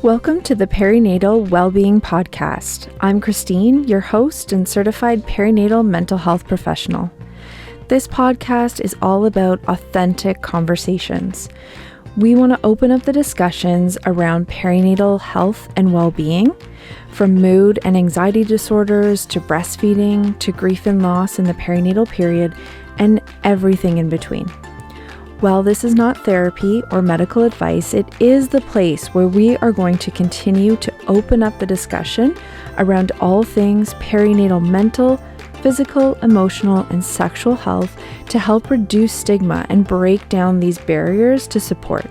Welcome to the Perinatal Wellbeing Podcast. I'm Christine, your host and certified perinatal mental health professional. This podcast is all about authentic conversations. We want to open up the discussions around perinatal health and well-being, from mood and anxiety disorders to breastfeeding to grief and loss in the perinatal period, and everything in between. While this is not therapy or medical advice, it is the place where we are going to continue to open up the discussion around all things perinatal mental, physical, emotional, and sexual health to help reduce stigma and break down these barriers to support.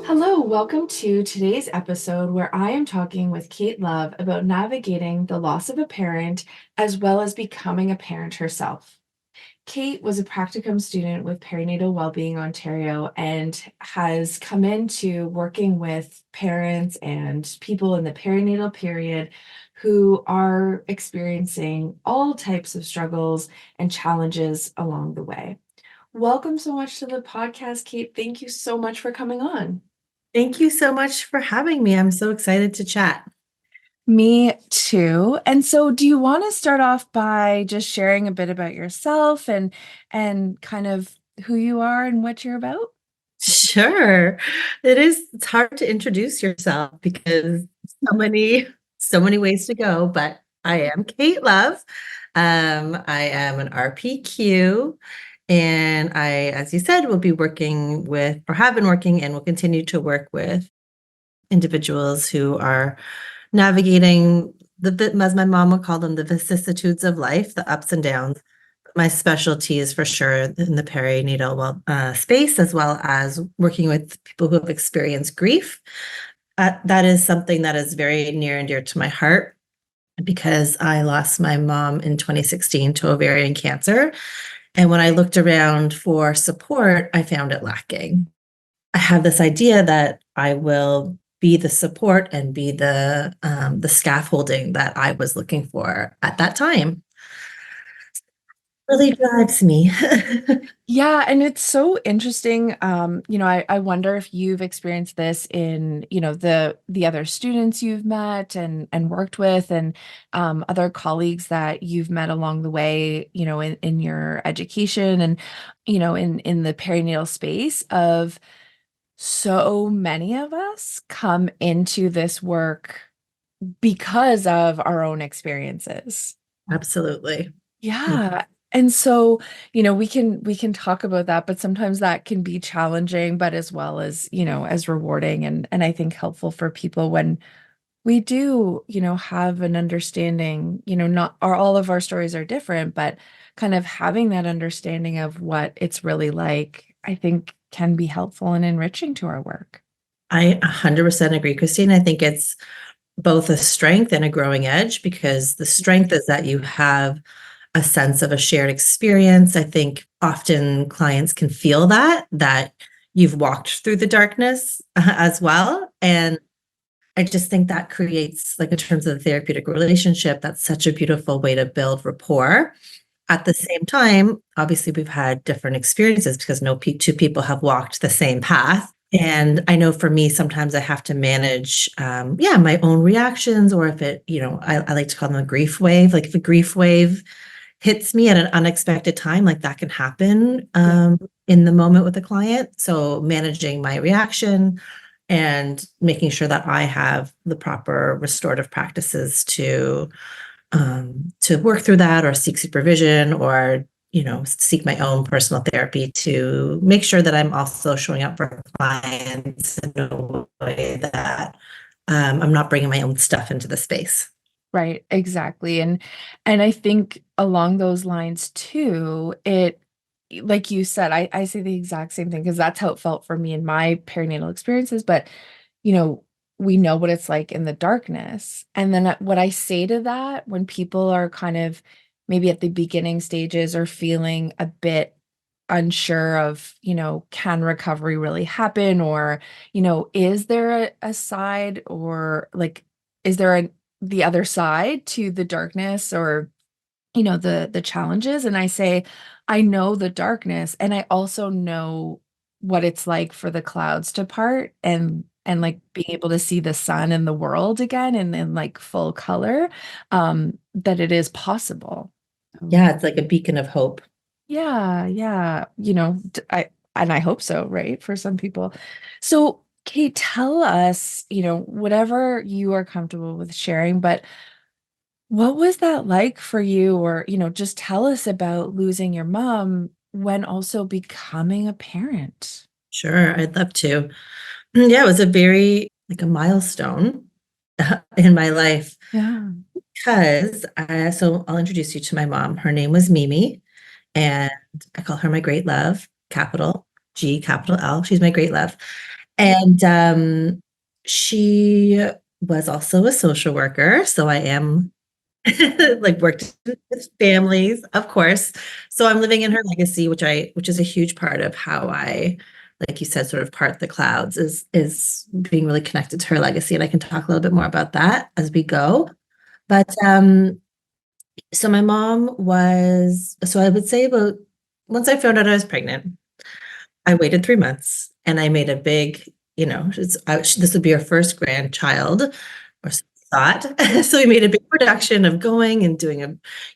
Hello, welcome to today's episode where I am talking with Kate Love about navigating the loss of a parent as well as becoming a parent herself. Kate was a practicum student with Perinatal Wellbeing Ontario and has come into working with parents and people in the perinatal period who are experiencing all types of struggles and challenges along the way. Welcome so much to the podcast, Kate. Thank you so much for coming on. Thank you so much for having me. I'm so excited to chat. Me too. And so do you want to start off by just sharing a bit about yourself and kind of who you are and what you're about? Sure. It's hard to introduce yourself because so many ways to go, but I am Kate Love. I am an RPQ, and I, as you said, will be working with, or have been working and will continue to work with individuals who are navigating as my mom would call them, the vicissitudes of life, the ups and downs. My specialty is for sure in the perinatal space, as well as working with people who have experienced grief. That is something that is very near and dear to my heart because I lost my mom in 2016 to ovarian cancer. And when I looked around for support, I found it lacking. I have this idea that I will be the support and be the scaffolding that I was looking for at that time. Really drives me. Yeah, and it's so interesting. I wonder if you've experienced this in, the other students you've met and worked with and other colleagues that you've met along the way, in your education and, in the perinatal space of so many of us come into this work because of our own experiences. Absolutely. Yeah. And so, we can talk about that, but sometimes that can be challenging, but as well as, as rewarding and I think helpful for people when we do, have an understanding, not all of our stories are different, but kind of having that understanding of what it's really like, I think can be helpful and enriching to our work. I 100% agree, Christine. I think it's both a strength and a growing edge because the strength is that you have a sense of a shared experience. I think often clients can feel that you've walked through the darkness as well. And I just think that creates, like in terms of the therapeutic relationship, that's such a beautiful way to build rapport. At the same time, obviously, we've had different experiences because no two people have walked the same path. And I know for me, sometimes I have to manage, my own reactions, or if it, I like to call them a grief wave. Like if a grief wave hits me at an unexpected time, like that can happen in the moment with a client. So managing my reaction and making sure that I have the proper restorative practices to work through that or seek supervision or, seek my own personal therapy to make sure that I'm also showing up for clients in a way that I'm not bringing my own stuff into the space. Right, exactly. And I think along those lines too, it, like you said, I say the exact same thing because that's how it felt for me in my perinatal experiences. But, we know what it's like in the darkness. And then what I say to that when people are kind of maybe at the beginning stages or feeling a bit unsure of, can recovery really happen? Or, is there a side or like, is there the other side to the darkness or, the challenges? And I say, I know the darkness and I also know what it's like for the clouds to part and and like being able to see the sun and the world again and in like full color, that it is possible. Yeah, it's like a beacon of hope. Yeah, yeah. I hope so, right? For some people. So, Kate, tell us, whatever you are comfortable with sharing, but what was that like for you? Or, just tell us about losing your mom when also becoming a parent. Sure, I'd love to. Yeah, it was a very like a milestone in my life Yeah. because so I'll introduce you to my mom. Her name was Mimi, and I call her my great love, capital G, capital L. She's my great love. And she was also a social worker. So I am like worked with families, of course. So I'm living in her legacy, which is a huge part of how I, like you said, sort of part the clouds is being really connected to her legacy. And I can talk a little bit more about that as we go. But so my mom was, so I would say about once I found out I was pregnant, I waited 3 months and I made a big, this would be our first grandchild, or so we thought. So we made a big production of going and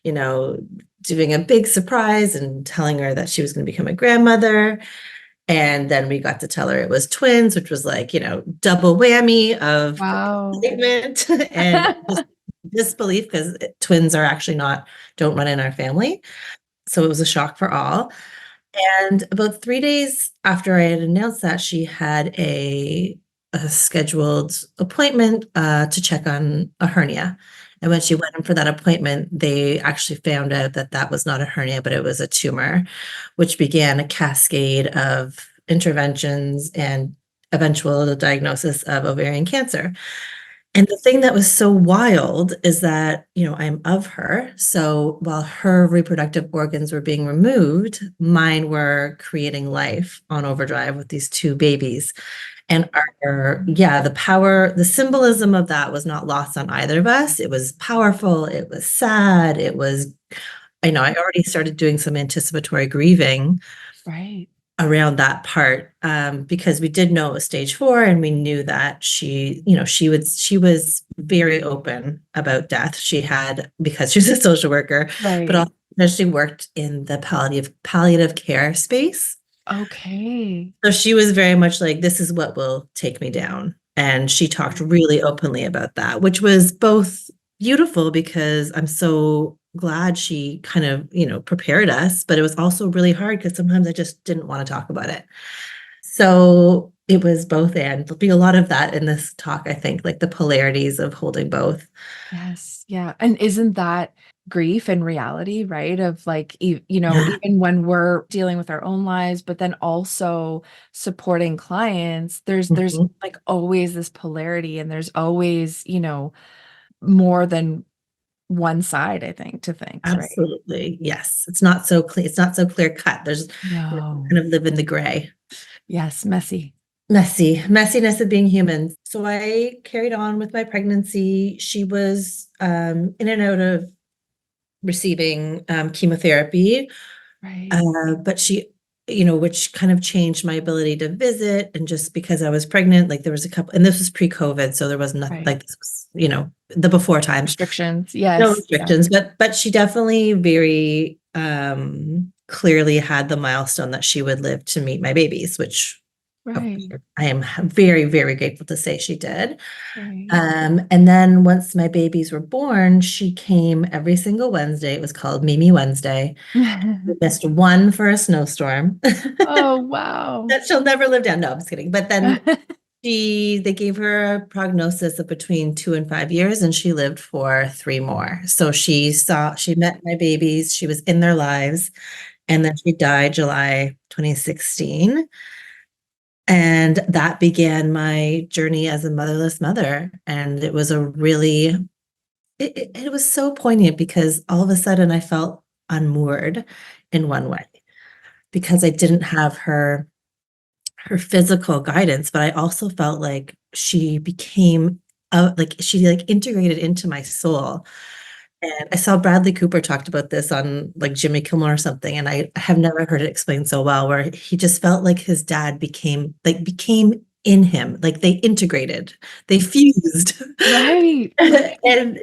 you know, doing a big surprise and telling her that she was going to become a grandmother. And then we got to tell her it was twins, which was like, double whammy of Wow. excitement and just disbelief because twins are actually don't run in our family. So it was a shock for all. And about 3 days after I had announced that, she had a scheduled appointment to check on a hernia. And when she went in for that appointment, they actually found out that that was not a hernia, but it was a tumor, which began a cascade of interventions and eventual diagnosis of ovarian cancer. And the thing that was so wild is that, I'm of her. So while her reproductive organs were being removed, mine were creating life on overdrive with these two babies. And the symbolism of that was not lost on either of us. It was powerful. It was sad. I already started doing some anticipatory grieving Right. around that part because we did know it was stage 4 and we knew that she was very open about death. She had, because she's a social worker, but Right. also because she worked in the palliative care space. Okay. So she was very much like, this is what will take me down. And she talked really openly about that, which was both beautiful because I'm so glad she kind of, prepared us, but it was also really hard because sometimes I just didn't want to talk about it. So it was both, and there'll be a lot of that in this talk, I think, like the polarities of holding both. Yes. Yeah. And isn't that grief and reality, right? Of like, Yeah, even when we're dealing with our own lives, but then also supporting clients, there's mhm, like always this polarity and there's always, more than one side, I think, to things, right? absolutely. Yes. It's not so clear. It's not so clear cut. No. Kind of live in the gray. Yes, messy. Messiness of being human. So I carried on with my pregnancy. She was in and out of receiving chemotherapy, Right. but which kind of changed my ability to visit. And just because I was pregnant, like there was a couple, and this was pre-COVID, so there was nothing Right. like this was, the before times, Restrictions. no Yes. Yeah. restrictions, but she definitely very clearly had the milestone that she would live to meet my babies, which Right. I am very, very grateful to say she did. Right. And then once my babies were born, she came every single Wednesday. It was called Mimi Wednesday. We missed one for a snowstorm Oh, wow. that she'll never live down. No, I'm just kidding. But then they gave her a prognosis of between 2 and 5 years, and she lived for 3 more. So she met my babies, she was in their lives, and then she died July 2016. And that began my journey as a motherless mother. And it was it was so poignant because all of a sudden I felt unmoored in one way because I didn't have her physical guidance, but I also felt like she became like she like integrated into my soul. And I saw Bradley Cooper talked about this on like Jimmy Kimmel or something, and I have never heard it explained so well, where he just felt like his dad became in him. Like they integrated, they fused. Right. And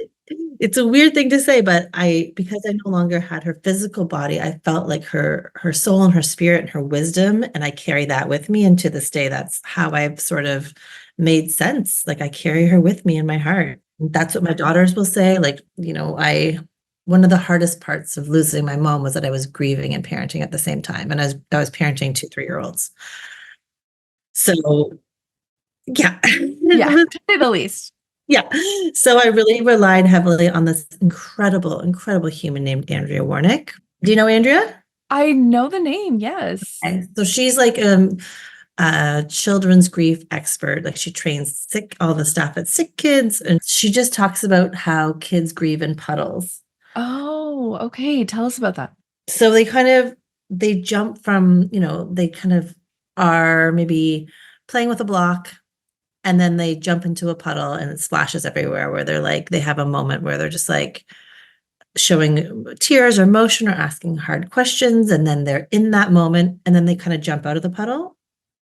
it's a weird thing to say, but because I no longer had her physical body, I felt like her soul and her spirit and her wisdom, and I carry that with me. And to this day, that's how I've sort of made sense. Like I carry her with me in my heart. That's what my daughters will say. Like, one of the hardest parts of losing my mom was that I was grieving and parenting at the same time. And I was parenting 2 3-year-olds. So yeah. Yeah, to say the least. Yeah. So I really relied heavily on this incredible, incredible human named Andrea Warnick. Do you know Andrea? I know the name, yes. Okay. So she's like a children's grief expert. Like she trains all the staff at sick kids, and she just talks about how kids grieve in puddles. Oh, okay. Tell us about that. So they jump from, they kind of are maybe playing with a block, and then they jump into a puddle and it splashes everywhere, where they have a moment where they're just like showing tears or emotion or asking hard questions. And then they're in that moment, and then they kind of jump out of the puddle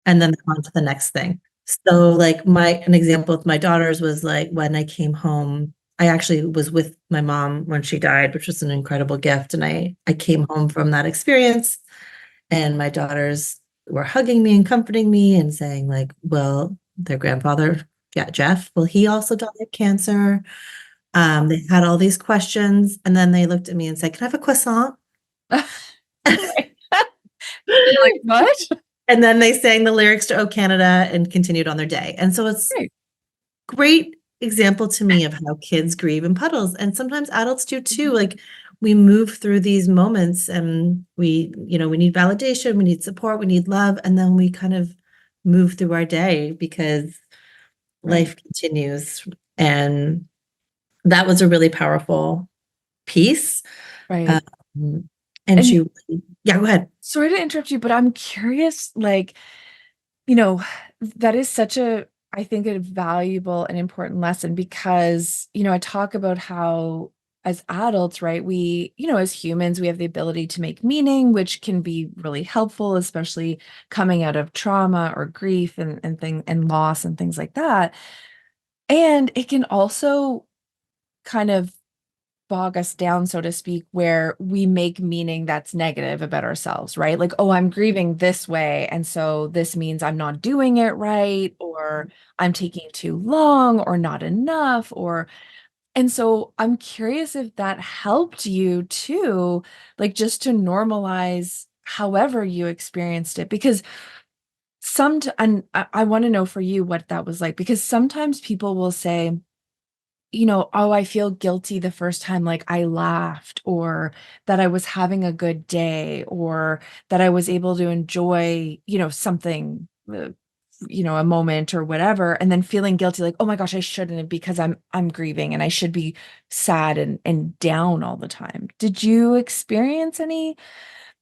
and then on to the next thing. So like an example with my daughters was like when I came home, I actually was with my mom when she died, which was an incredible gift. And I came home from that experience, and my daughters were hugging me and comforting me and saying like, well, their grandfather, yeah, Jeff, well, he also died of cancer. They had all these questions, and then they looked at me and said, can I have a croissant? Okay. You're like, what? And then they sang the lyrics to "Oh Canada" and continued on their day. And so it's Right. great example to me of how kids grieve in puddles, and sometimes adults do too. Like we move through these moments, and we need validation, we need support, we need love, and then we kind of move through our day because life continues. And that was a really powerful piece. Right. And And yeah, go ahead. sorry to interrupt you, but I'm curious, like, that is such I think, a valuable and important lesson because, I talk about how as adults, right, we, as humans, we have the ability to make meaning, which can be really helpful, especially coming out of trauma or grief and loss and things like that. And it can also kind of bog us down, so to speak, where we make meaning that's negative about ourselves, right? Like, oh, I'm grieving this way. And so this means I'm not doing it right, or I'm taking too long, or not enough, and so I'm curious if that helped you too, like just to normalize however you experienced it, because and I want to know for you what that was like, because sometimes people will say, oh, I feel guilty the first time, like I laughed, or that I was having a good day, or that I was able to enjoy, something, a moment or whatever, and then feeling guilty, like, oh my gosh, I shouldn't because I'm grieving and I should be sad and down all the time. Did you experience any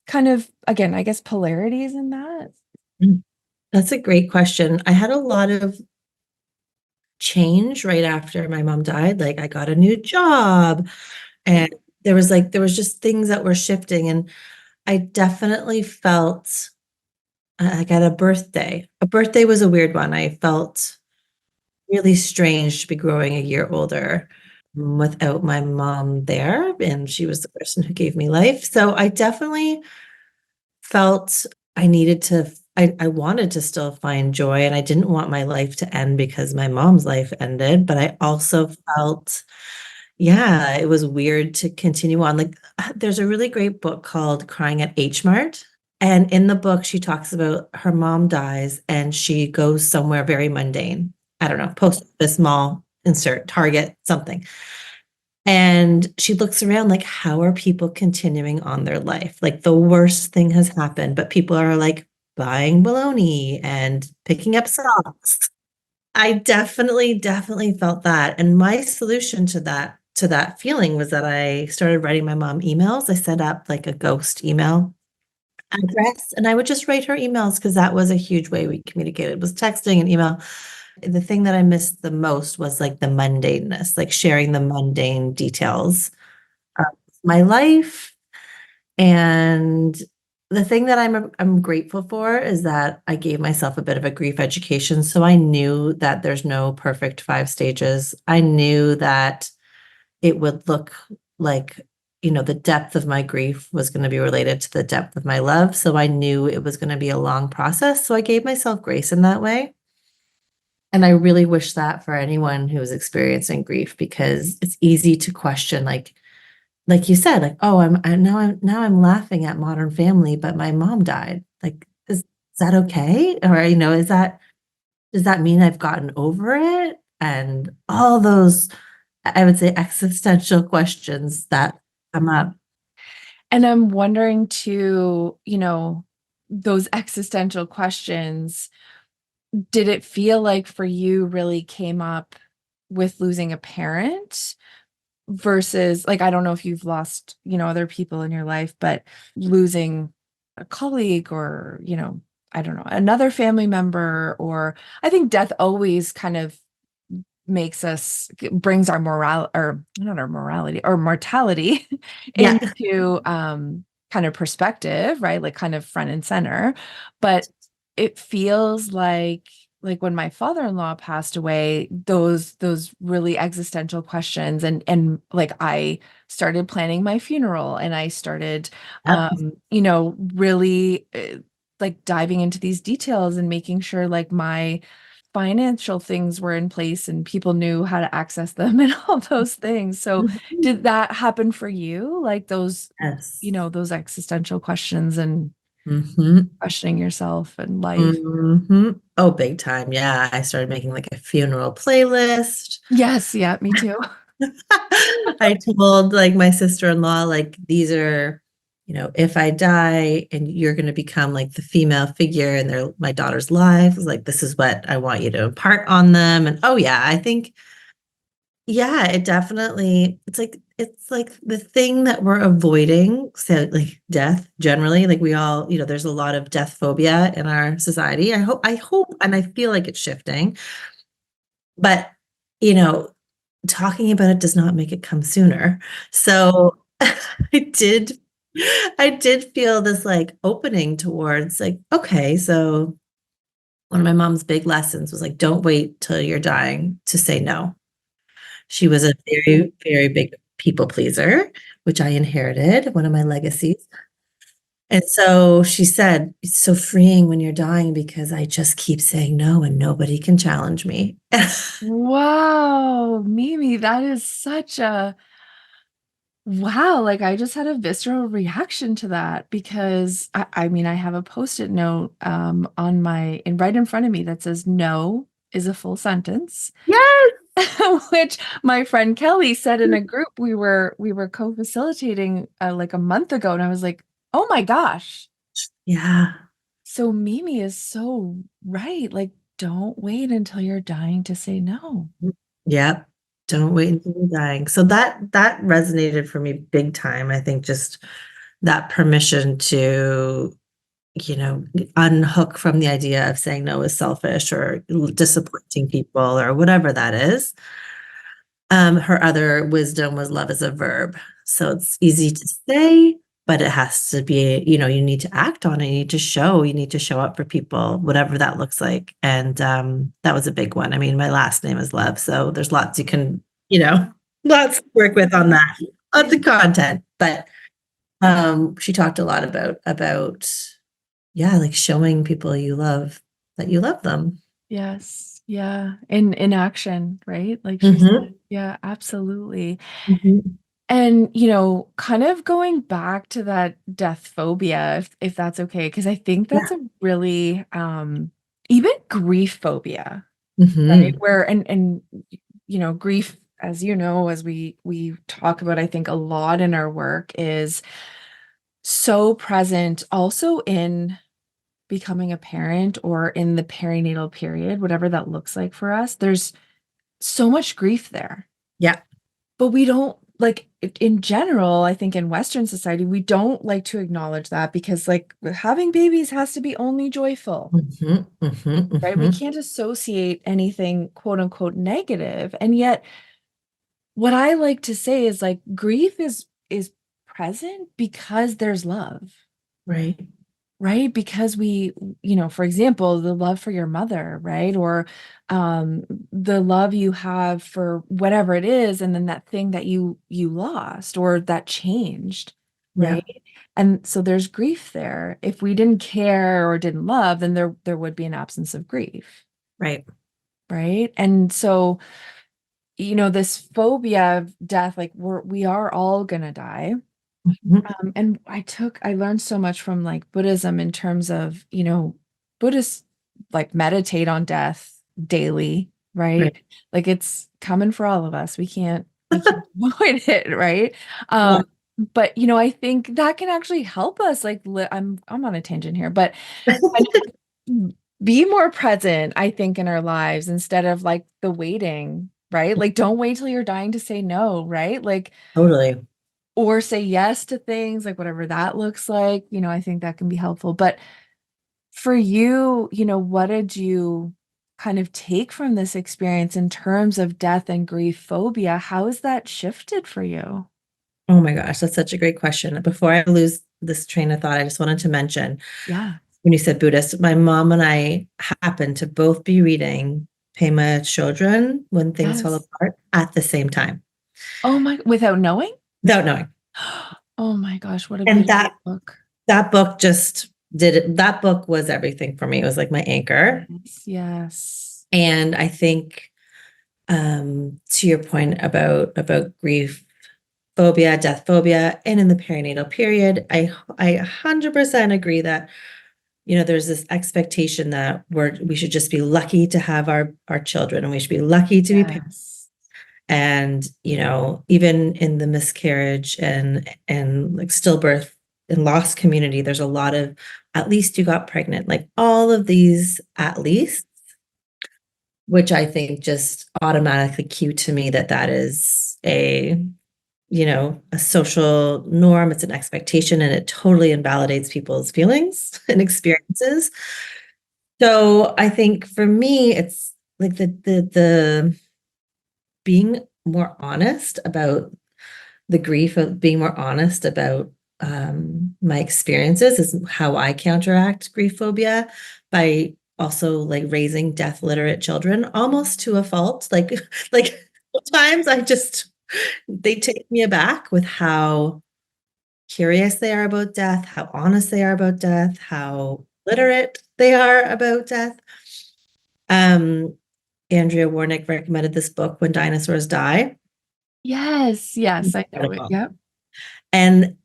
kind of, again, I guess, polarities in that? That's a great question. I had a lot of change right after my mom died. Like I got a new job, and there was just things that were shifting, and I definitely felt I got a birthday. A birthday was a weird one. I felt really strange to be growing a year older without my mom there, and she was the person who gave me life. So I definitely felt I wanted to still find joy, and I didn't want my life to end because my mom's life ended, but I also felt, yeah, it was weird to continue on. Like, there's a really great book called Crying at H Mart. And in the book, she talks about her mom dies and she goes somewhere very mundane. I don't know, post office, mall, insert, Target, something. And she looks around like, how are people continuing on their life? Like the worst thing has happened, but people are like buying bologna and picking up socks. I definitely felt that. And my solution to that feeling was that I started writing my mom emails. I set up like a ghost email address, and I would just write her emails because that was a huge way we communicated, was texting and email. The thing that I missed the most was like the mundaneness, like sharing the mundane details of my life. And the thing that I'm grateful for is that I gave myself a bit of a grief education. So I knew that there's no perfect 5 stages. I knew that it would look like, the depth of my grief was going to be related to the depth of my love. So I knew it was going to be a long process. So I gave myself grace in that way. And I really wish that for anyone who is experiencing grief, because it's easy to question, like you said, like, oh, now I'm laughing at Modern Family, but my mom died. Like, is that okay? Or, does that mean I've gotten over it? And all those, I would say, existential questions that come up. And I'm wondering too, those existential questions, did it feel like for you really came up with losing a parent versus, like, I don't know if you've lost, other people in your life, but losing a colleague or, I don't know, another family member, or I think death always kind of brings our morale, or not our morality, or mortality Yeah. into kind of perspective, right? Like kind of front and center. But it feels like when my father-in-law passed away, those really existential questions, and like I started planning my funeral, and I started Yep. really like diving into these details and making sure like my financial things were in place and people knew how to access them and all those things. So Mhm. did that happen for you? Like those, Yes. those existential questions and Hmm. questioning yourself and life? Hmm. Oh, big time. Yeah. I started making like a funeral playlist. Yes, yeah, me too. I told like my sister-in-law, like, these are, if I die and you're going to become like the female figure in my daughter's life, like, this is what I want you to impart on them. And oh yeah, I think, yeah, it's like the thing that we're avoiding. So like death generally, like we all, there's a lot of death phobia in our society. I hope, and I feel like it's shifting, but you know, talking about it does not make it come sooner. So I did I did feel this like opening towards like, okay, so one of my mom's big lessons was like, don't wait till you're dying to say no. She was a very, very big people pleaser, which I inherited, one of my legacies. And so she said, it's so freeing when you're dying because I just keep saying no and nobody can challenge me. Wow, Mimi, that is such a wow. Like I just had a visceral reaction to that because I mean, I have a post-it note on right in front of me that says no is a full sentence. Yes. Which my friend Kelly said in a group we were co-facilitating like a month ago, and I was like, "Oh my gosh." Yeah. So Mimi is so right. Like, don't wait until you're dying to say no. Yep. Don't wait until you're dying. So that resonated for me big time. I think just that permission to, unhook from the idea of saying no is selfish or disappointing people or whatever that is. Her other wisdom was love is a verb. So it's easy to say, but it has to be, you need to act on it. You need to show up for people, whatever that looks like. And that was a big one. I mean, my last name is Love, so there's lots you can, lots to work with on that, of the content. But she talked a lot about yeah, like showing people you love that you love them. Yes. Yeah. In action, right? Like she Hmm. said. Yeah, absolutely. Hmm. And, kind of going back to that death phobia, if that's okay, because I think Yeah. that's a really even grief phobia, right? Hmm. Where and grief, as as we talk about, I think a lot in our work is so present also in becoming a parent or in the perinatal period, whatever that looks like for us. There's so much grief there. Yeah. But we don't like in general, I think in Western society, we don't like to acknowledge that because like having babies has to be only joyful, Hmm. Hmm. right? We Hmm. can't associate anything quote unquote negative. And yet what I like to say is like grief is present because there's love. Right. right? Because for example, the love for your mother, right? Or the love you have for whatever it is, and then that thing that you lost or that changed, Yeah. right? And so there's grief there. If we didn't care or didn't love, then there would be an absence of grief, Right. right? And so, this phobia of death, like we are all gonna die. Mhm. And I learned so much from like Buddhism in terms of, Buddhists like meditate on death daily, right? Right. Like it's coming for all of us. We can't avoid it, right? Yeah. But I think that can actually help us like I'm on a tangent here, but kind of be more present, I think, in our lives instead of like the waiting, right? Like don't wait till you're dying to say no, right? Like Totally. or say yes to things like whatever that looks like. I think that can be helpful. But for you, what did you kind of take from this experience in terms of death and grief phobia? How has that shifted for you? Oh my gosh, that's such a great question. Before I lose this train of thought, I just wanted to mention Yeah. when you said Buddhist, my mom and I happened to both be reading Pema Chödrön, When Things Fall Yes. Apart, at the same time, Oh my, without knowing? without knowing. Oh my gosh, what a And beautiful book. that book just did it. That book was everything for me. It was like my anchor. Yes. Yes. And I think to your point about grief phobia, death phobia, and in the perinatal period, I 100% agree that there's this expectation that we should just be lucky to have our children, and we should be lucky to be parents. Yes. And even in the miscarriage and like stillbirth and loss community, there's a lot of at least you got pregnant, like all of these at least, which I think just automatically cue to me that that is a social norm. It's an expectation, and it totally invalidates people's feelings and experiences. So I think for me, it's like the being more honest about the grief, of being more honest about my experiences is how I counteract grief phobia, by also like raising death literate children almost to a fault. Like sometimes they take me aback with how curious they are about death, how honest they are about death, how literate they are about death. Um, Andrea Warnick recommended this book, When Dinosaurs Die. Yes. Yes. I know it. Incredible. Yep. And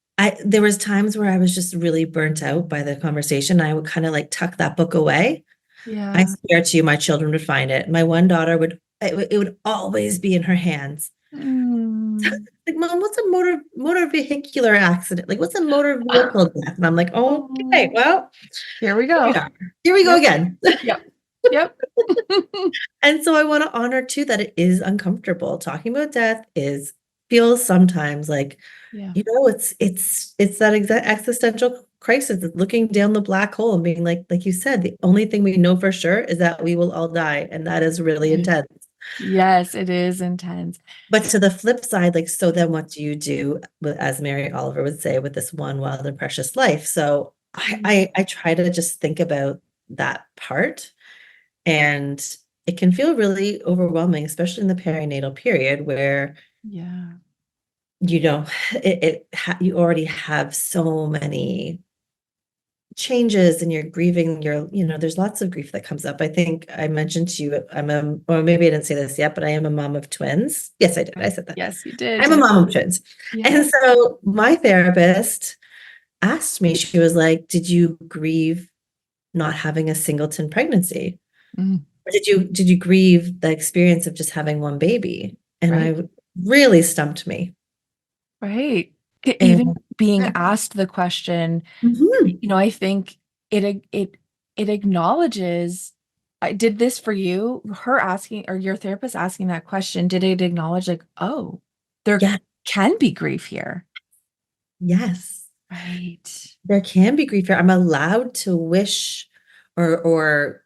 there was times where I was just really burnt out by the conversation. I would kind of like tuck that book away. I Yeah. swear to you, my children would find it. My one daughter it would always be in her hands. Mm. Like, Mom, what's a motor vehicular accident? Like, what's a motor vehicle death? And I'm like, oh, okay, Oh, well, here we here we go. are. Here we go Yep. again. Yep. Yep. And so I want to honor too that it is uncomfortable. Talking about death feels sometimes like, Yeah. it's that exact existential crisis, of looking down the black hole and being like you said, the only thing we know for sure is that we will all die, and that is really Right. intense. Yes, it is intense. But to the flip side, like, so then what do you do as Mary Oliver would say, with this one wild and precious life? So I try to just think about that part, and it can feel really overwhelming, especially in the perinatal period where Yeah. you know you already have so many changes, and you're grieving there's lots of grief that comes up. I think I mentioned to you, or maybe I didn't say this yet, but I am a mom of twins. Yes, I did. I said that. Yes, you did. I'm a Yeah. mom of twins. Yeah. And so my therapist asked me, she was like, did you grieve not having a singleton pregnancy? Mm, Or did you grieve the experience of just having one baby? And right. I really stumped me. Right. Even And being asked the question, Mhm. I think it acknowledges, I did this for you, her asking, or your therapist asking that question, did it acknowledge like, oh, there Yeah, can be grief here. yes. Right. There can be grief here. I'm allowed to wish, or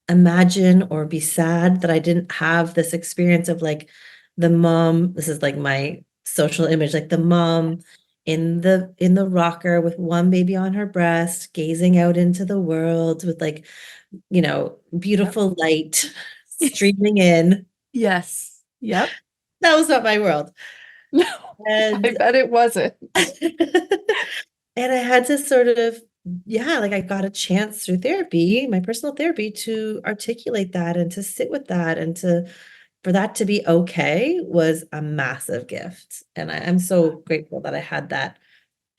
imagine or be sad that I didn't have this experience of like the mom. This is like my social image, like the mom in the rocker with one baby on her breast, gazing out into the world with like, Yep. beautiful light streaming in. Yes. Yep. That was not my world. No, I And bet it wasn't. and I had to sort of, yeah, like I got a chance through therapy, my personal therapy, to articulate that and to sit with that and to for that to be okay was a massive gift. And I'm so grateful that I had that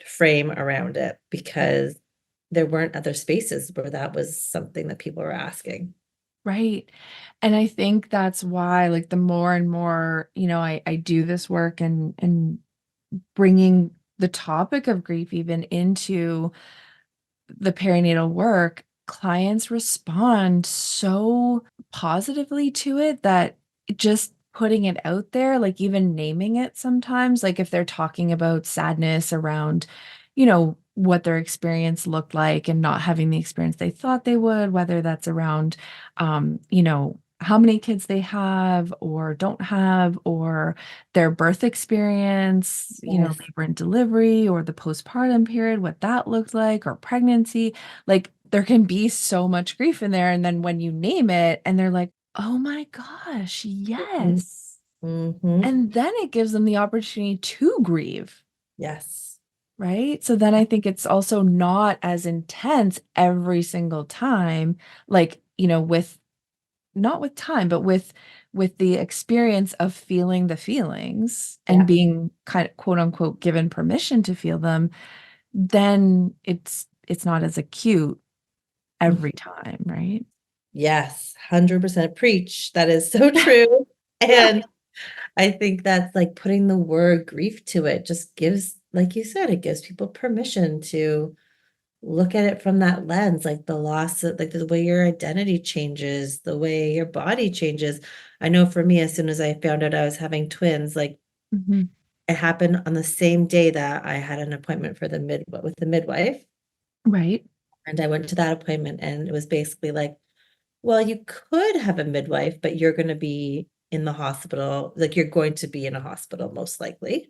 frame around it because there weren't other spaces where that was something that people were asking. Right. And I think that's why, like, the more and more, I do this work and bringing the topic of grief even into the perinatal work, clients respond so positively to it that just putting it out there, like even naming it sometimes, like if they're talking about sadness around, what their experience looked like and not having the experience they thought they would, whether that's around, how many kids they have or don't have, or their birth experience, Yes. labor and delivery, or the postpartum period, what that looked like, or pregnancy. Like there can be so much grief in there. And then when you name it and they're like, oh my gosh, yes. Mm-hmm. And then it gives them the opportunity to grieve, Yes. right? So then I think it's also not as intense every single time, like, with not with time, but with the experience of feeling the feelings and Yeah. being kind of quote unquote given permission to feel them, then it's not as acute every time, right? Yes, 100% preach. That is so true. Yeah. And I think that's like putting the word grief to it just gives, like you said, it gives people permission to look at it from that lens, like the loss of, like the way your identity changes, the way your body changes. I know for me, as soon as I found out I was having twins, like Mhm. it happened on the same day that I had an appointment for the with the midwife. Right. And I went to that appointment and it was basically like, well, you could have a midwife, but you're going to be in the hospital, like you're going to be in a hospital most likely.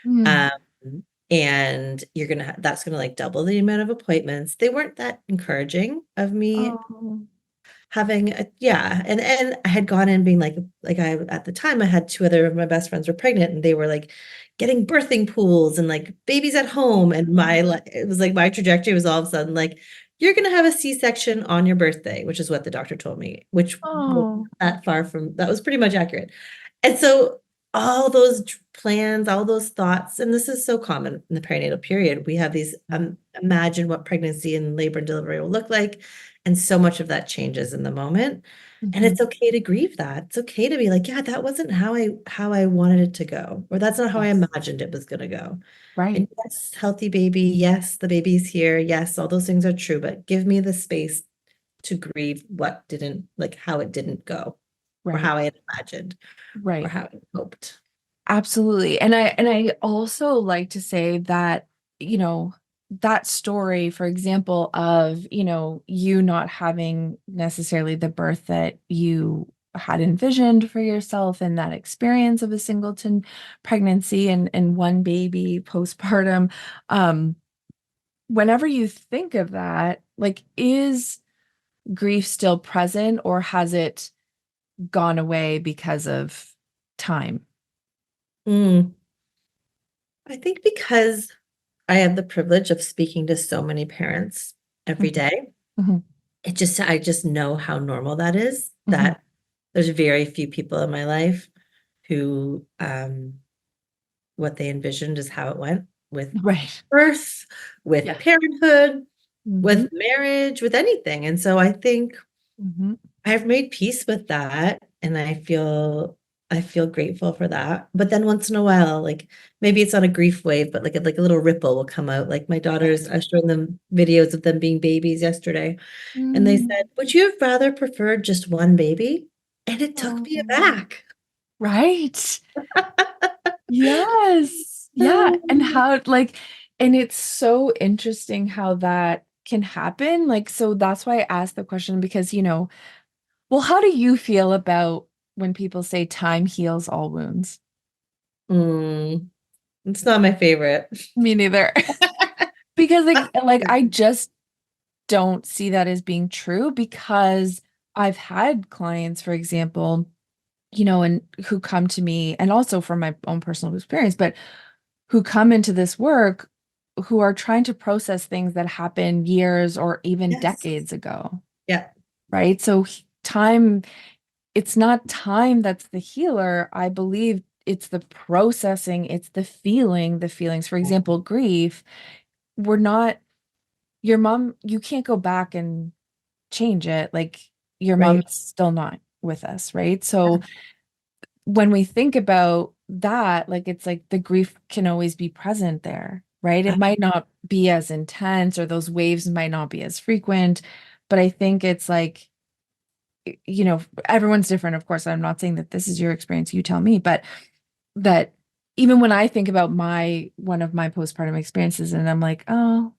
Mm. Um, and you're gonna that's gonna like double the amount of appointments. They weren't that encouraging of me Oh. having a yeah, and I had gone in being like I at the time I had two other of my best friends were pregnant and they were like getting birthing pools and like babies at home and my like it was like my trajectory was all of a sudden like you're gonna have a C-section on your birthday, which is what the doctor told me, which was Oh. not that far from that was pretty much accurate. And so all those plans, all those thoughts, and this is so common in the perinatal period, we have these imagine what pregnancy and labor and delivery will look like. And so much of that changes in the moment. And Mhm. it's okay to grieve that. It's okay to be like, yeah, that wasn't how I wanted it to go, or that's not how I Yes. imagined it was gonna go. Right. And yes, healthy baby, yes, the baby's here, yes, all those things are true, but give me the space to grieve what didn't like how it didn't go, or Right. how I had imagined, or Right. how I hoped. Absolutely. And I also like to say that, that story, for example, of, you not having necessarily the birth that you had envisioned for yourself and that experience of a singleton pregnancy and one baby postpartum. Um, Whenever you think of that, like, is grief still present or has it gone away because of time? Mm, I think because I have the privilege of speaking to so many parents every Mhm. day, Mhm. I just know how normal that is, Mhm. that there's very few people in my life who what they envisioned is how it went with Right. birth, with Yeah. parenthood, Mhm. with marriage, with anything. And so I think Mhm. I've made peace with that and I feel grateful for that. But then once in a while, like maybe it's not a grief wave, but like a little ripple will come out. Like my daughters, Yes. I was showing them videos of them being babies yesterday. And they Mm. said, would you have rather preferred just one baby? And it took me Oh. aback. Right. Yes. Yeah. And how, like, and it's so interesting how that can happen. Like, so that's why I asked the question because, well, how do you feel about when people say time heals all wounds? Mm. It's not my favorite. Me neither. Because like I just don't see that as being true because I've had clients, for example, and who come to me, and also from my own personal experience, but who come into this work who are trying to process things that happened years or even Yes. decades ago, Yeah. right? So time, it's not time that's the healer. I believe it's the processing, it's the feelings. For example, grief, we're not, your mom, you can't go back and change it. Like your Right. mom's still not with us, right? So when we think about that, like it's like the grief can always be present there, right? It might not be as intense or those waves might not be as frequent, but I think it's like, everyone's different, of course. I'm not saying that this is your experience, you tell me, but that even when I think about one of my postpartum experiences and I'm like, oh,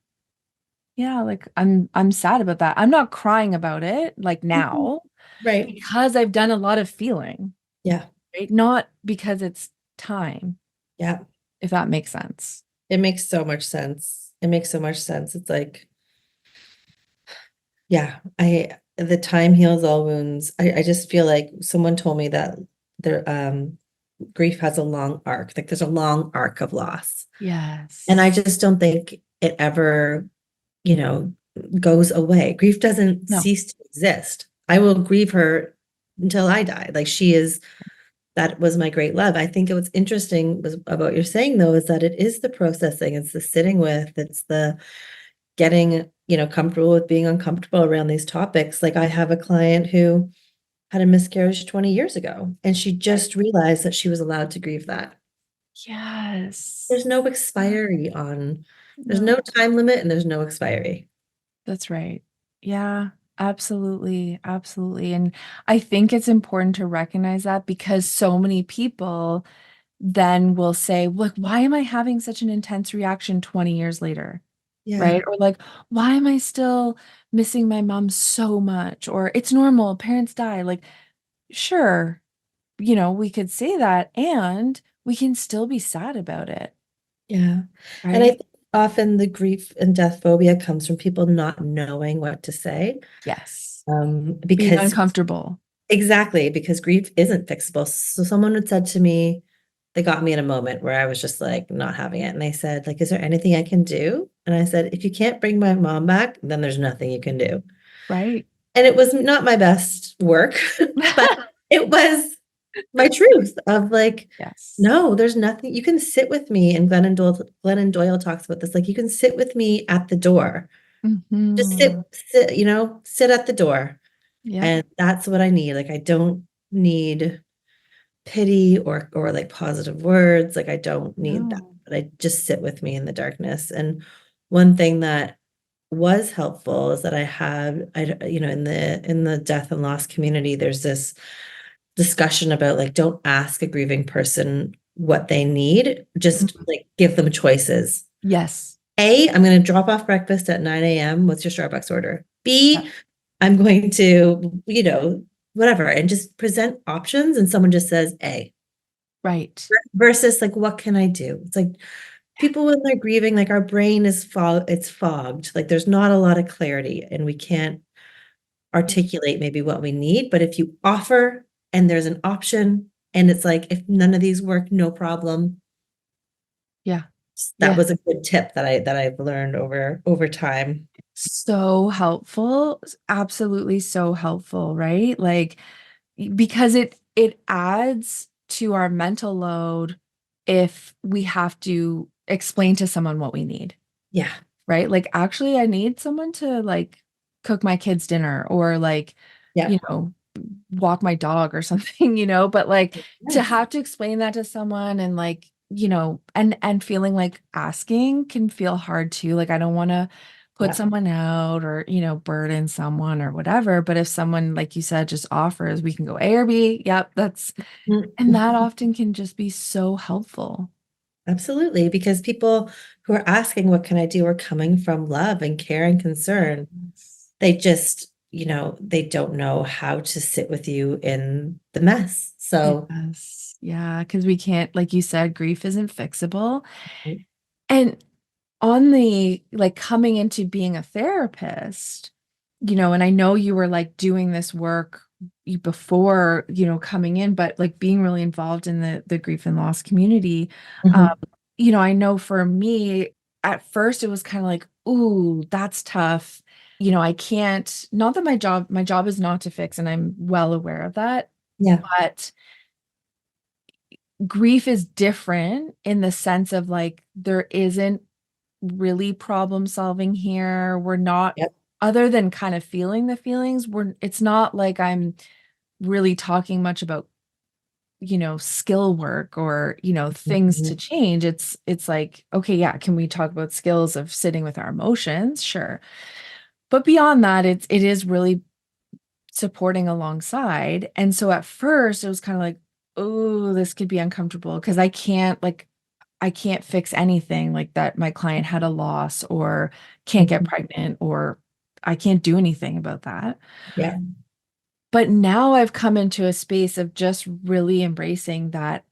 yeah, like I'm sad about that. I'm not crying about it like Mhm. now Right. because I've done a lot of feeling, Yeah. right? Not because it's time, Yeah. if that makes sense. It makes so much sense. It makes so much sense. It's like, yeah, the time heals all wounds. I just feel like someone told me that their grief has a long arc. Like there's a long arc of loss. And I Yes. just don't think it ever, you know, goes away. Grief doesn't No. cease to exist. I will grieve her until I die. Like she is, that was my great love. I think what's interesting was about you're saying though, is that it is the processing, it's the sitting with, it's the getting, comfortable with being uncomfortable around these topics. Like I have a client who had a miscarriage 20 years ago, and she Right. just realized that she was allowed to grieve that. There's Yes. no Yeah. expiry on, there's No, no time limit and there's no expiry. that's right. Yeah, absolutely. Absolutely. And I think it's important to recognize that because so many people then will say, look, why am I having such an intense reaction 20 years later? Yeah. Right? Or like, why am I still missing my mom so much? Or it's normal, parents die. Like, sure, we could say that and we can still be sad about it, Yeah. And I right? think often the grief and death phobia comes from people not knowing what to say. Yes. Being Because uncomfortable. exactly, because grief isn't fixable. So someone had said to me, they got me in a moment where I was just like not having it. And they said, like, is there anything I can do? And I said, if you can't bring my mom back, then there's nothing you can do. Right? And it was not my best work, but it was my truth of like, Yes. no, there's nothing. You can sit with me. And Glennon Doyle talks about this. Like, you can sit with me at the door. Just Hmm. sit at the door. Yep. And that's what I need. Like, I don't need pity or like positive words. Like I don't need that, No. but I just sit with me in the darkness. And one thing that was helpful is that in the death and loss community, there's this discussion about like, don't ask a grieving person what they need, just Mhm. like give them choices. Yes. I'm going to drop off breakfast at 9 a.m. What's your Starbucks order? Yep. B, I'm going to, whatever, and just present options. And someone just says A Right. versus like, what can I do? It's like people when they're grieving, like our brain it's fogged. Like there's not a lot of clarity and we can't articulate maybe what we need. But if you offer and there's an option and it's like, if none of these work, no problem. Yeah. That Yeah. was a good tip that I've learned over time. So helpful. Absolutely so helpful, right? Like because it adds to our mental load if we have to explain to someone what we need, Yeah. right? Like actually I need someone to like cook my kids dinner or like, Yeah. you know, walk my dog or something, but like to Yes. have to explain that to someone and like, and feeling like asking can feel hard too. Like I don't want to put Yeah. someone out or, burden someone or whatever. But if someone, like you said, just offers, we can go A or B. Yep, and that Mm. often can just be so helpful. Absolutely, because people who are asking, what can I do, are coming from love and care and concern. Yes. They just, they don't know how to sit with you in the mess. So Yes. Yeah. Because we can't, like you said, grief isn't fixable. And on the like coming into being a therapist, and I know you were like doing this work before, coming in, but like being really involved in the grief and loss community. Um, Mhm. I know for me, at first it was kind of like, ooh, that's tough. I can't, not that my job is not to fix, and I'm well aware of that, Yeah. but grief is different in the sense of like there isn't really problem solving here. We're not, Yep. other than kind of feeling the feelings, it's not like I'm really talking much about, skill work or, things to Mhm. change. It's like, okay, yeah, can we talk about skills of sitting with our emotions? Sure. But beyond that, it is really supporting alongside. And so at first it was kind of like, oh, this could be uncomfortable because I can't fix anything like that. My client had a loss or can't get Mhm. pregnant or I can't do anything about that. Yeah. But now I've come into a space of just really embracing that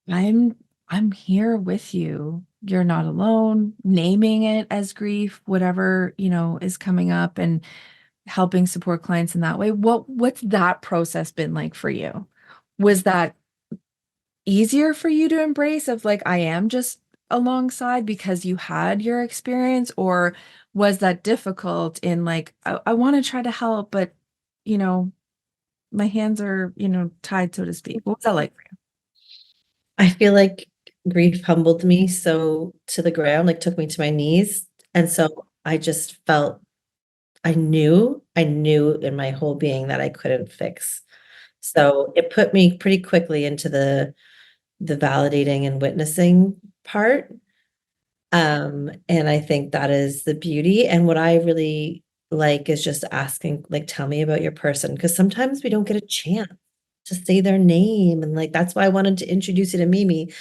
I'm I'm here with you. You're not alone, naming it as grief, whatever, is coming up and helping support clients in that way. What's that process been like for you? Was that easier for you to embrace of like I am just alongside because you had your experience, or was that difficult in like I want to try to help, but you know, my hands are, tied, so to speak. What was that like for you? I feel like grief humbled me so to the ground, like took me to my knees. And so I just felt I knew in my whole being that I couldn't fix. So it put me pretty quickly into the validating and witnessing part. And I think that is the beauty. And what I really like is just asking, like, tell me about your person. Because sometimes we don't get a chance to say their name. And like that's why I wanted to introduce you to Mimi.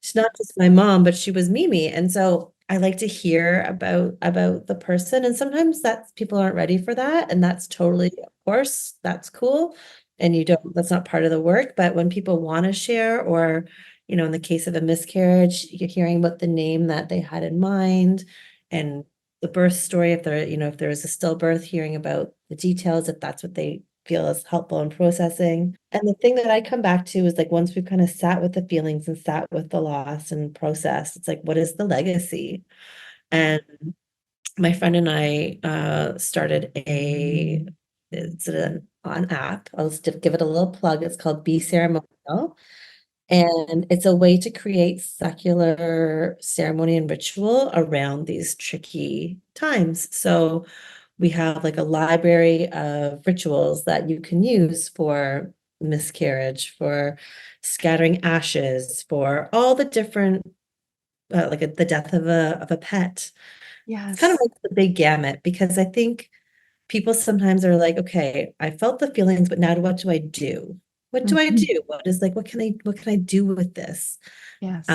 She's not just my mom, but she was Mimi. And so I like to hear about the person. And sometimes that's people aren't ready for that. And that's totally, of course, that's cool. And you don't, that's not part of the work. But when people want to share, or, in the case of a miscarriage, you're hearing about the name that they had in mind and the birth story, if there, if there is a stillbirth, hearing about the details, if that's what they feel is helpful in processing. And the thing that I come back to is like once we've kind of sat with the feelings and sat with the loss and process, it's like, what is the legacy? And my friend and I started it's an app. I'll just give it a little plug. It's called Be Ceremonial. And it's a way to create secular ceremony and ritual around these tricky times. So we have like a library of rituals that you can use for miscarriage, for scattering ashes, for all the different, the death of a pet. It's kind of Yes. like the big gamut because I think people sometimes are like, okay, I felt the feelings, but now what do I do? What do I Mhm. do? What can I do with this? Um, Yes.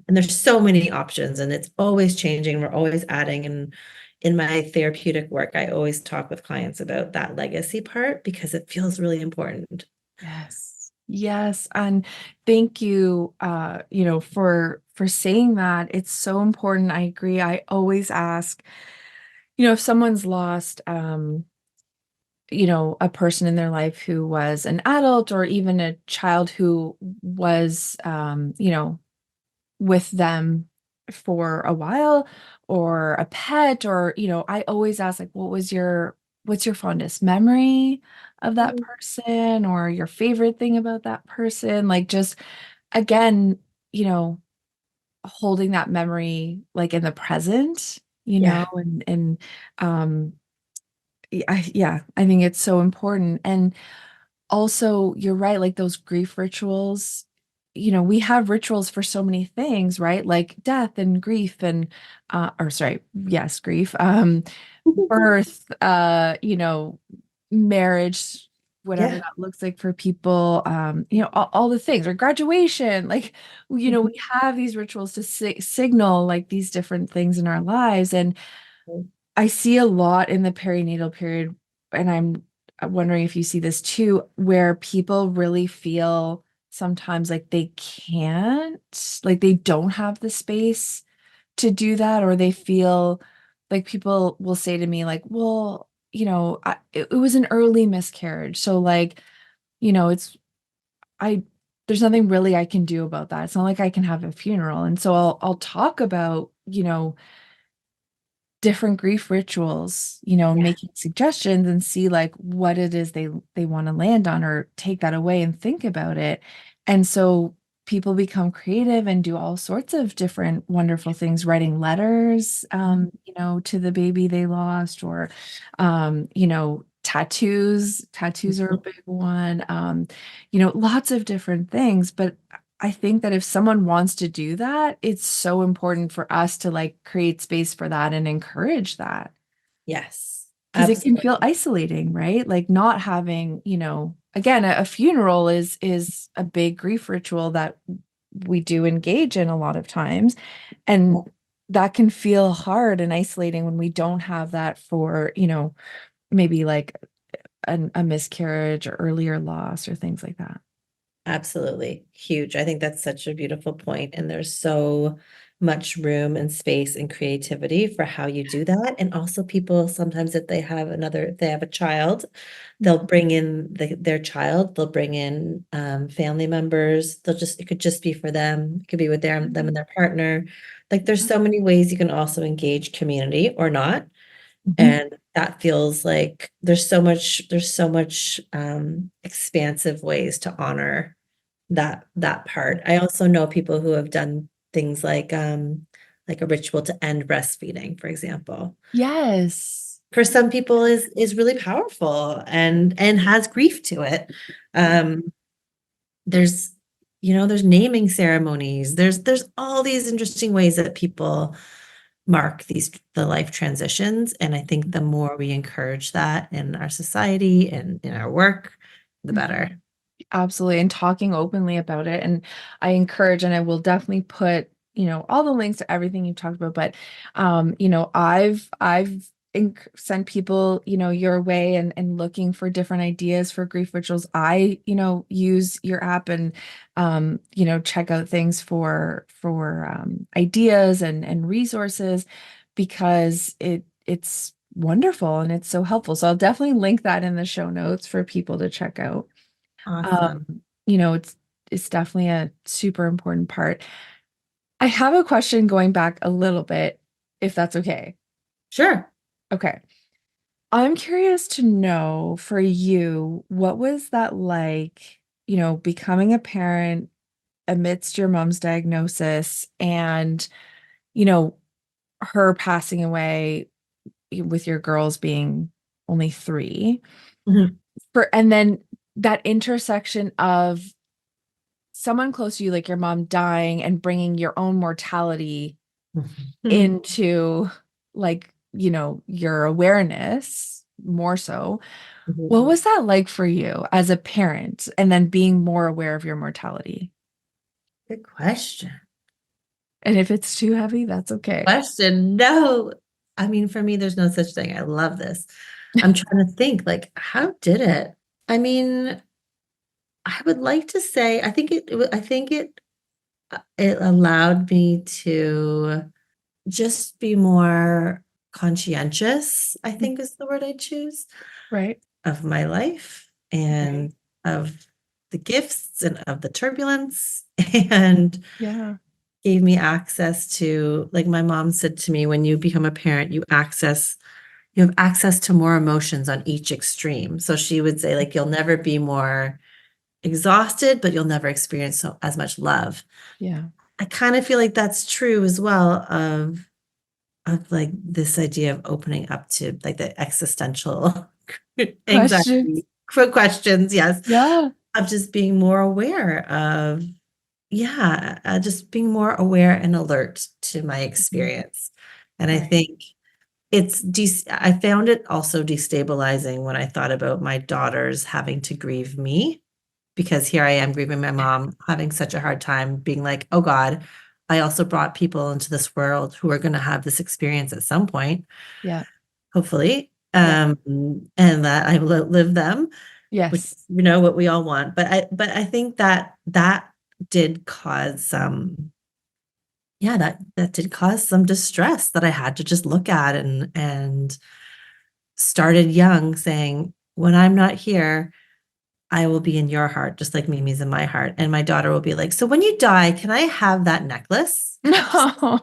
and there's so many options and it's always changing. We're always adding. And in my therapeutic work, I always talk with clients about that legacy part because it feels really important. Yes. Yes. And thank you, for saying that. It's so important. I agree. I always ask, if someone's lost, a person in their life who was an adult or even a child who was, with them for a while, or a pet, or, I always ask like, what's your fondest memory of that Mm. person, or your favorite thing about that person? Like just again, holding that memory like in the present, Yeah. and yeah, I think it's so important. And also, you're right, like those grief rituals, we have rituals for so many things, right? Like death and grief and or sorry, yes, grief, birth, marriage, whatever Yeah. that looks like for people, all the things, or graduation, like, Mhm. we have these rituals to signal like these different things in our lives. And I see a lot in the perinatal period, and I'm wondering if you see this too, where people really feel sometimes like they can't, like they don't have the space to do that, or they feel like people will say to me, like, well, it was an early miscarriage. So, like, it's, I, there's nothing really I can do about that. It's not like I can have a funeral. And so I'll talk about, different grief rituals, Yeah. making suggestions and see like what it is they want to land on or take that away and think about it. And so people become creative and do all sorts of different wonderful things, writing letters, to the baby they lost, or, tattoos. Tattoos are a Mhm. big one. Lots of different things. But I think that if someone wants to do that, it's so important for us to like create space for that and encourage that, Yes, because it can absolutely. feel isolating, right? Like not having, again, a funeral is a big grief ritual that we do engage in a lot of times. And that can feel hard and isolating when we don't have that for, maybe like a miscarriage or earlier loss or things like that. Absolutely. Huge. I think that's such a beautiful point, and there's so much room and space and creativity for how you do that. And also people sometimes if they have a child, they'll bring in their child, they'll bring in family members. It could just be for them. It could be with them and their partner. Like there's so many ways you can also engage community or not. Mhm. And that feels like there's so much expansive ways to honor that part. I also know people who have done things like a ritual to end breastfeeding, for example. Yes. For some people is really powerful and has grief to it. Um, there's there's naming ceremonies. There's all these interesting ways that people mark the life transitions. And I think the more we encourage that in our society and in our work, the better. Absolutely. And talking openly about it. And I encourage, and I will definitely put, all the links to everything you've talked about. But, I've sent people, your way and looking for different ideas for grief rituals. I, use your app and, check out things for ideas and resources, because it's wonderful and it's so helpful. So I'll definitely link that in the show notes for people to check out. Awesome. Um, it's definitely a super important part. I have a question going back a little bit, if that's okay. Sure. Okay. I'm curious to know for you, what was that like, becoming a parent amidst your mom's diagnosis and, you know, her passing away with your girls being only 3. Mhm. And then that intersection of someone close to you, like your mom dying and bringing your own mortality Mhm. into like, your awareness more so. What Mhm. was that like for you as a parent and then being more aware of your mortality? Good question. And if it's too heavy, that's okay. Question. No. I mean, for me, there's no such thing. I love this. I'm trying to think, like, how did it? I mean, I would like to say, I think it allowed me to just be more conscientious, I think is the word I choose, Right. of my life Okay. and of the gifts and of the turbulence and Yeah. gave me access to, like my mom said to me, when you become a parent, you have access to more emotions on each extreme. So she would say, like, you'll never be more exhausted, but you'll never experience as much love. Yeah. I kind of feel like that's true as well of like this idea of opening up to like the existential Questions. anxiety questions, yes, Yeah. of just being more aware of, yeah, just being more aware and alert to my Mhm. experience. And I Right. think I found it also destabilizing when I thought about my daughters having to grieve me, because here I am grieving my mom, having such a hard time being like, oh God, I also brought people into this world who are going to have this experience at some point, Yeah. hopefully. Yeah. and that I live them, which Yes. what we all want. But I think that did cause that did cause some distress that I had to just look at, and started young saying, when I'm not here, I will be in your heart, just like Mimi's in my heart. And my daughter will be like, so when you die, can I have that necklace? No.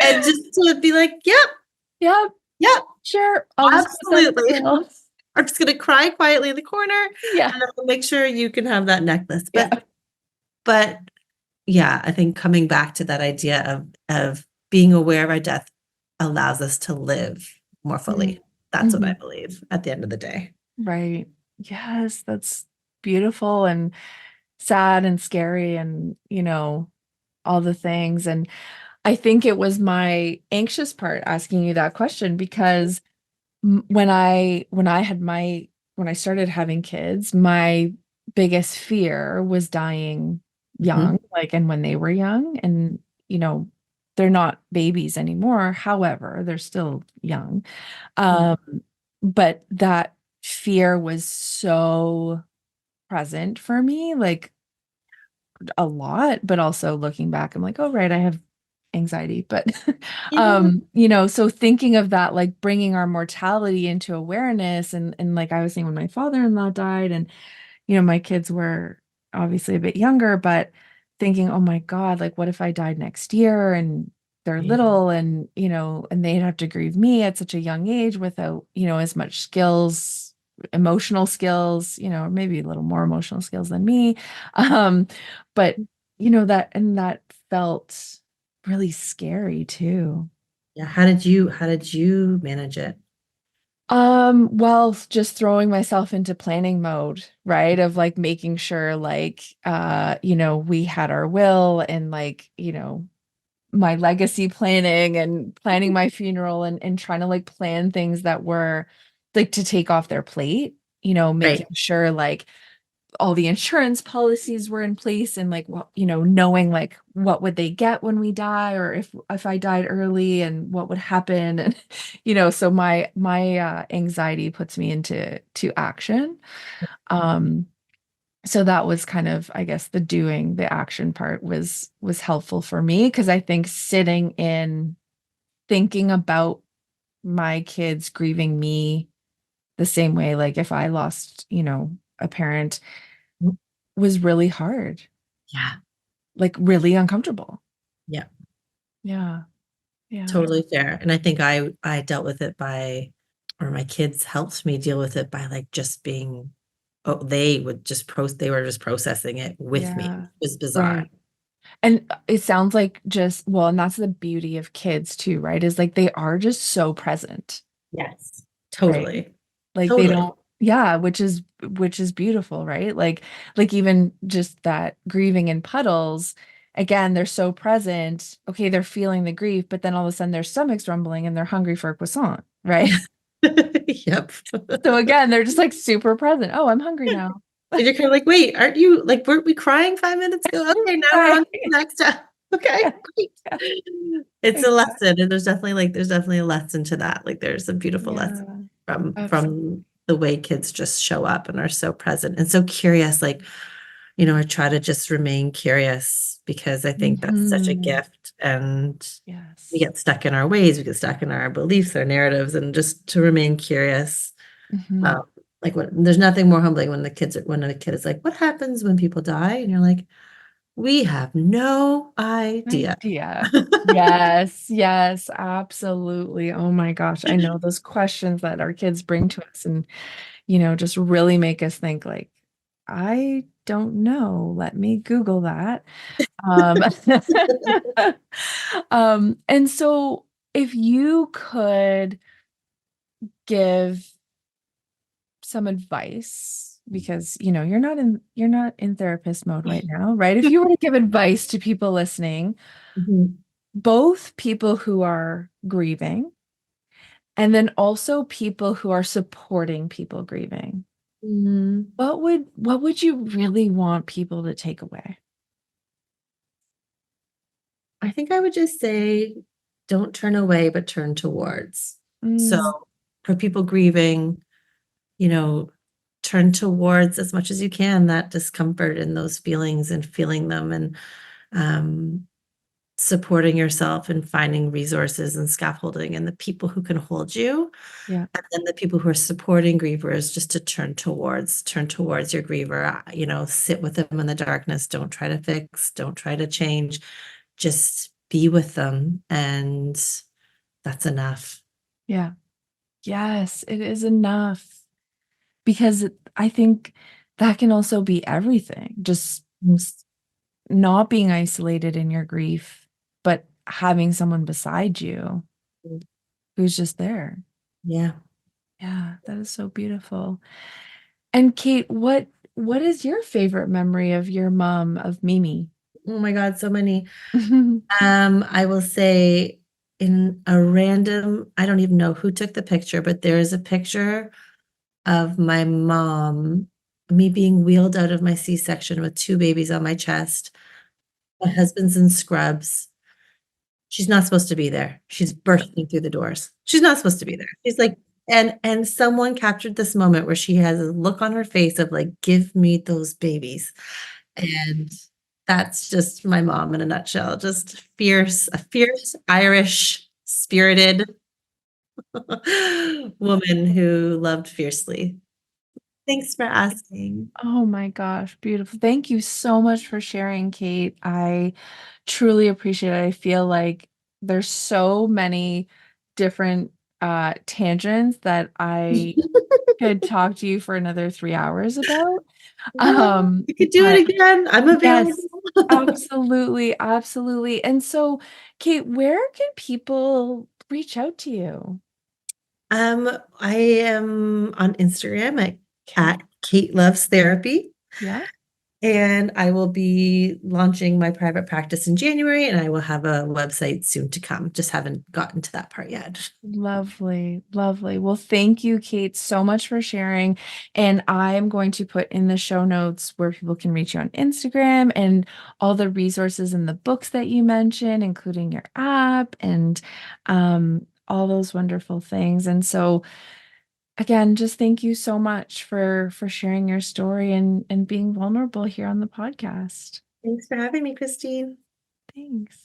And just to be like, yep, Yep. yep, Sure. I'll just put that in the absolutely. will. I'm just gonna cry quietly in the corner, Yeah. and I'll make sure you can have that necklace. Yeah. But yeah, I think coming back to that idea of being aware of our death allows us to live more fully. That's what I Mm-hmm. believe at the end of the day. Right. Yes, that's beautiful and sad and scary and, all the things. And I think it was my anxious part asking you that question because when I started having kids, my biggest fear was dying Mhm. young, like, and when they were young, and you know, they're not babies anymore. However, they're still young. Yeah. Um, but that fear was so present for me, like a lot, but also looking back, I'm like, oh, right, I have anxiety. But, Yeah. so thinking of that, like bringing our mortality into awareness and like I was saying, when my father-in-law died and, my kids were obviously a bit younger, but thinking, oh my God, like what if I died next year and they're Yeah. little and, and they'd have to grieve me at such a young age without, as much skills, emotional skills, or maybe a little more emotional skills than me. Um, but that felt really scary too. Yeah. How did you manage it? Well, just throwing myself into planning mode, right? Of like making sure like we had our will and like, my legacy planning and planning my funeral and trying to like plan things that were like to take off their plate, making Right. sure like all the insurance policies were in place and like what knowing like what would they get when we die or if I died early and what would happen and so my anxiety puts me into action. um so that was kind of, I guess, the action part was helpful for me because I think sitting in thinking about my kids grieving me the same way, like if I lost a parent, was really hard, Yeah. like really uncomfortable. Yeah. Yeah. Yeah. Totally fair. And I think I dealt with it or my kids helped me deal with it by like just being, oh, they were just processing it with me. Yeah. It was bizarre. Right. And it sounds like well, and that's the beauty of kids too, right? Is like they are just so present, Yes. right? Totally. Like they Totally. don't, yeah, which is beautiful, right? Like even just that grieving in puddles, again, they're so present. Okay, they're feeling the grief, but then all of a sudden their stomach's rumbling and they're hungry for a croissant, right? Yep. So again, they're just like super present. Oh, I'm hungry now. And you're kind of like, wait, aren't you like, weren't we crying 5 minutes ago? Okay, now we're Right. on to the next step. Okay, Yeah. great. Yeah. It's a Exactly. lesson, and there's definitely a lesson to that. Like there's a beautiful lesson Yeah. Absolutely. from the way kids just show up and are so present and so curious. Like, I try to just remain curious because I think that's such a Mhm. gift. And we Yes. get stuck in our ways, we get stuck in our beliefs, our narratives, and just to remain curious. Mhm. Um, like there's nothing more humbling when a kid is like, "What happens when people die?" And you're like, "We have no idea." Idea. Yes, yes, absolutely. Oh my gosh. I know those questions that our kids bring to us and, just really make us think like, I don't know. Let me Google that. Um, and so if you could give some advice, because you're not in therapist mode right now, right? If you were to give advice to people listening, Mhm. both people who are grieving and then also people who are supporting people grieving, Mm, what would you really want people to take away? I think I would just say, don't turn away, but turn towards. Mm, So for people grieving, turn towards as much as you can that discomfort and those feelings and feeling them, and supporting yourself and finding resources and scaffolding and the people who can hold you. Yeah. And then the people who are supporting grievers, just to turn towards your griever, sit with them in the darkness. Don't try to fix, don't try to change, just be with them. And that's enough. Yeah. Yes, it is enough. Because I think that can also be everything. Just not being isolated in your grief, but having someone beside you who's just there. Yeah. Yeah, that is so beautiful. And Kate, what is your favorite memory of your mom, of Mimi? Oh my God, so many. I will say in a random, I don't even know who took the picture, but there is a picture of my mom, me being wheeled out of my C-section with 2 babies on my chest. My husband's in scrubs. She's not supposed to be there. She's bursting through the doors. She's not supposed to be there. She's like, and someone captured this moment where she has a look on her face of like, give me those babies. And that's just my mom in a nutshell. Just a fierce Irish spirited woman who loved fiercely. Thanks for asking. Oh my gosh, beautiful. Thank you so much for sharing, Kate. I truly appreciate it. I feel like there's so many different tangents that I could talk to you for another 3 hours about. You could do it again. I'm available. Yes, absolutely, absolutely. And so, Kate, where can people reach out to you? I am on Instagram at Kate Loves Therapy. Yeah. And I will be launching my private practice in January, and I will have a website soon to come. Just haven't gotten to that part yet. Lovely, lovely. Well, thank you, Kate, so much for sharing. And I'm going to put in the show notes where people can reach you on Instagram and all the resources and the books that you mentioned, including your app and all those wonderful things. And so, again, just thank you so much for sharing your story and being vulnerable here on the podcast. Thanks for having me, Christine. Thanks.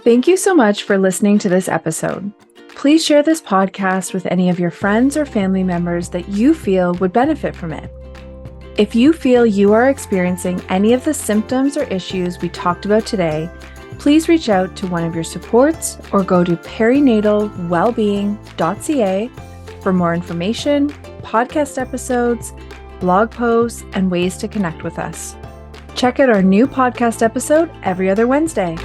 Thank you so much for listening to this episode. Please share this podcast with any of your friends or family members that you feel would benefit from it. If you feel you are experiencing any of the symptoms or issues we talked about today, please reach out to one of your supports or go to perinatalwellbeing.ca for more information, podcast episodes, blog posts, and ways to connect with us. Check out our new podcast episode every other Wednesday.